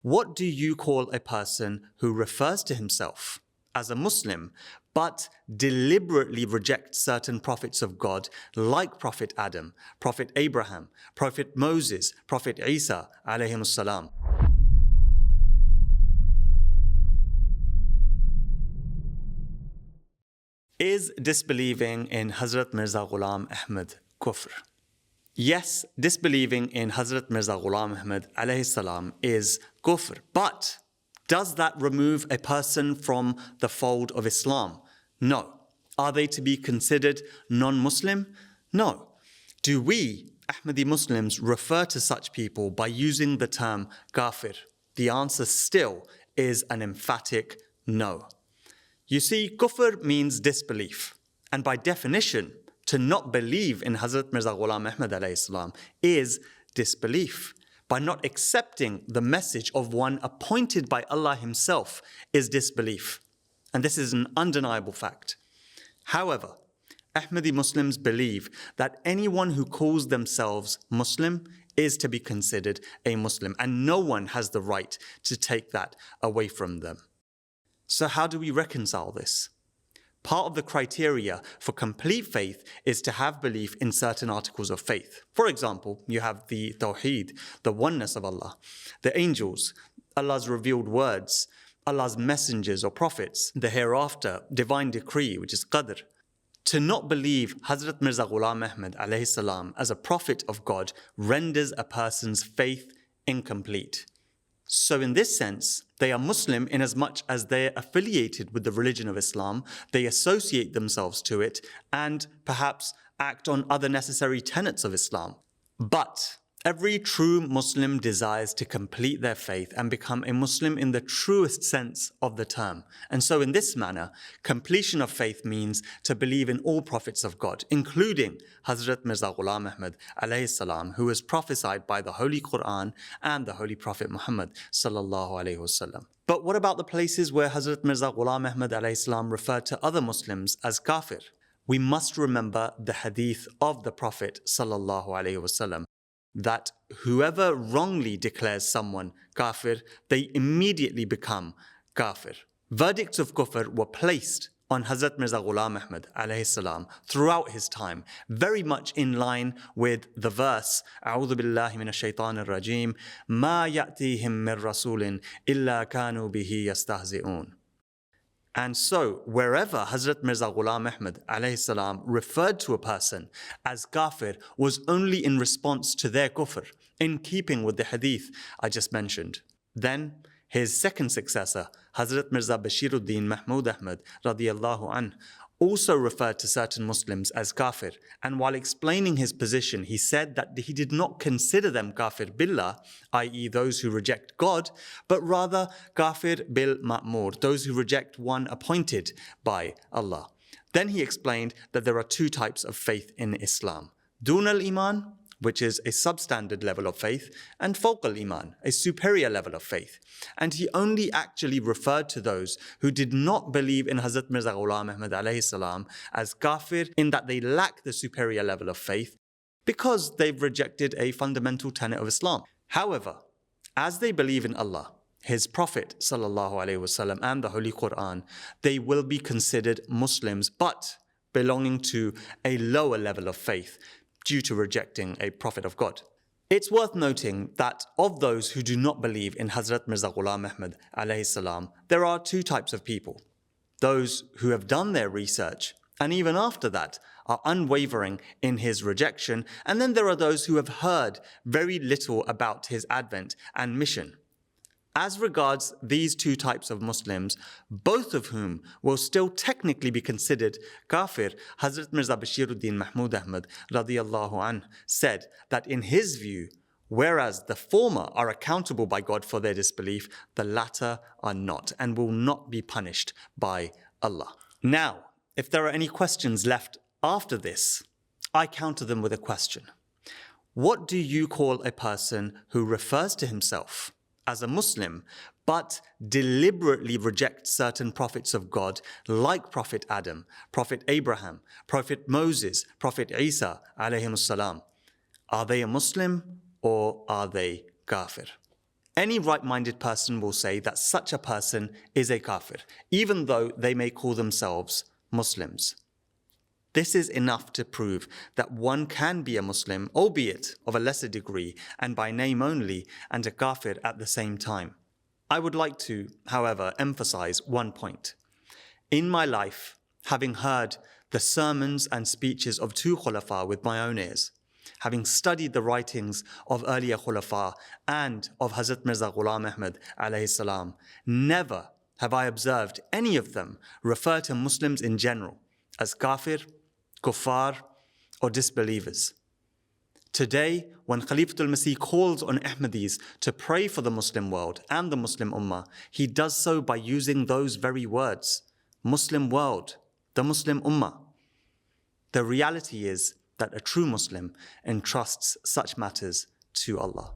What do you call a person who refers to himself as a Muslim but deliberately rejects certain prophets of God like Prophet Adam, Prophet Abraham, Prophet Moses, Prophet Isa alayhimus salam? Is disbelieving in Hazrat Mirza Ghulam Ahmad Kufr? Yes, disbelieving in Hazrat Mirza Ghulam Ahmad alayhi salam is kufr, but does that remove a person from the fold of Islam? No. Are they to be considered non-Muslim? No. Do we, Ahmadi Muslims, refer to such people by using the term kafir? The answer still is an emphatic no. You see, kufr means disbelief, and by definition, to not believe in Hazrat Mirza Ghulam Ahmad alayhi salam is disbelief. By not accepting the message of one appointed by Allah Himself is disbelief. And this is an undeniable fact. However, Ahmadi Muslims believe that anyone who calls themselves Muslim is to be considered a Muslim, and no one has the right to take that away from them. So how do we reconcile this? Part of the criteria for complete faith is to have belief in certain articles of faith. For example, you have the Tawheed, the oneness of Allah, the angels, Allah's revealed words, Allah's messengers or prophets, the hereafter, divine decree, which is Qadr. To not believe Hazrat Mirza Ghulam Ahmad alayhi salam as a prophet of God renders a person's faith incomplete. So in this sense, they are Muslim in as much as they are affiliated with the religion of Islam, they associate themselves to it, and perhaps act on other necessary tenets of Islam. But every true Muslim desires to complete their faith and become a Muslim in the truest sense of the term. And so in this manner, completion of faith means to believe in all prophets of God, including Hazrat Mirza Ghulam Ahmad alayhi salam, who was prophesied by the Holy Quran and the Holy Prophet Muhammad sallallahu alayhi wasallam. But what about the places where Hazrat Mirza Ghulam Ahmad alayhi salam referred to other Muslims as kafir? We must remember the hadith of the Prophet sallallahu alayhi wasallam, that whoever wrongly declares someone kafir, they immediately become kafir. Verdicts of kufr were placed on Hazrat Mirza Ghulam Ahmad alayhi salam throughout his time, very much in line with the verse, A'udhu billahi minash shaitanir rajim, Ma ya'tihim min rasulin illa kanu bihi yastahzi'un. And so, wherever Hazrat Mirza Ghulam Ahmad alayhi salam referred to a person as kafir was only in response to their kufr, in keeping with the hadith I just mentioned. Then, his second successor, Hazrat Mirza Bashiruddin Mahmud Ahmad radiyallahu anh, also referred to certain Muslims as kafir, and while explaining his position, he said that he did not consider them kafir billah, i.e. those who reject God, but rather kafir bil ma'mur, those who reject one appointed by Allah. Then he explained that there are two types of faith in Islam: dun al-iman, which is a substandard level of faith, and fawq al-iman, a superior level of faith. And he only actually referred to those who did not believe in Hazrat Mirza Ghulam Ahmad alayhi salam as kafir, in that they lack the superior level of faith because they've rejected a fundamental tenet of Islam. However, as they believe in Allah, His Prophet sallallahu alaihi wasallam, and the Holy Quran, they will be considered Muslims, but belonging to a lower level of faith, due to rejecting a prophet of God. It's worth noting that of those who do not believe in Hazrat Mirza Ghulam Ahmad alayhi salam, there are two types of people: those who have done their research and even after that are unwavering in his rejection, and then there are those who have heard very little about his advent and mission. As regards these two types of Muslims, both of whom will still technically be considered kafir, Hazrat Mirza Bashiruddin Mahmud Ahmad radiyallahu anh said that in his view, whereas the former are accountable by God for their disbelief, the latter are not and will not be punished by Allah. Now, if there are any questions left after this, I counter them with a question. What do you call a person who refers to himself as a Muslim, but deliberately rejects certain prophets of God like Prophet Adam, Prophet Abraham, Prophet Moses, Prophet Isa alayhimus salam? Are they a Muslim or are they kafir? Any right-minded person will say that such a person is a kafir, even though they may call themselves Muslims. This is enough to prove that one can be a Muslim, albeit of a lesser degree and by name only, and a kafir at the same time. I would like to, however, emphasize one point. In my life, having heard the sermons and speeches of two Khulafa with my own ears, having studied the writings of earlier Khulafa and of Hazrat Mirza Ghulam Ahmad alayhi salam, never have I observed any of them refer to Muslims in general as kafir, kuffar, or disbelievers. Today, when Khalifatul Masih calls on Ahmadis to pray for the Muslim world and the Muslim Ummah, he does so by using those very words, Muslim world, the Muslim Ummah. The reality is that a true Muslim entrusts such matters to Allah.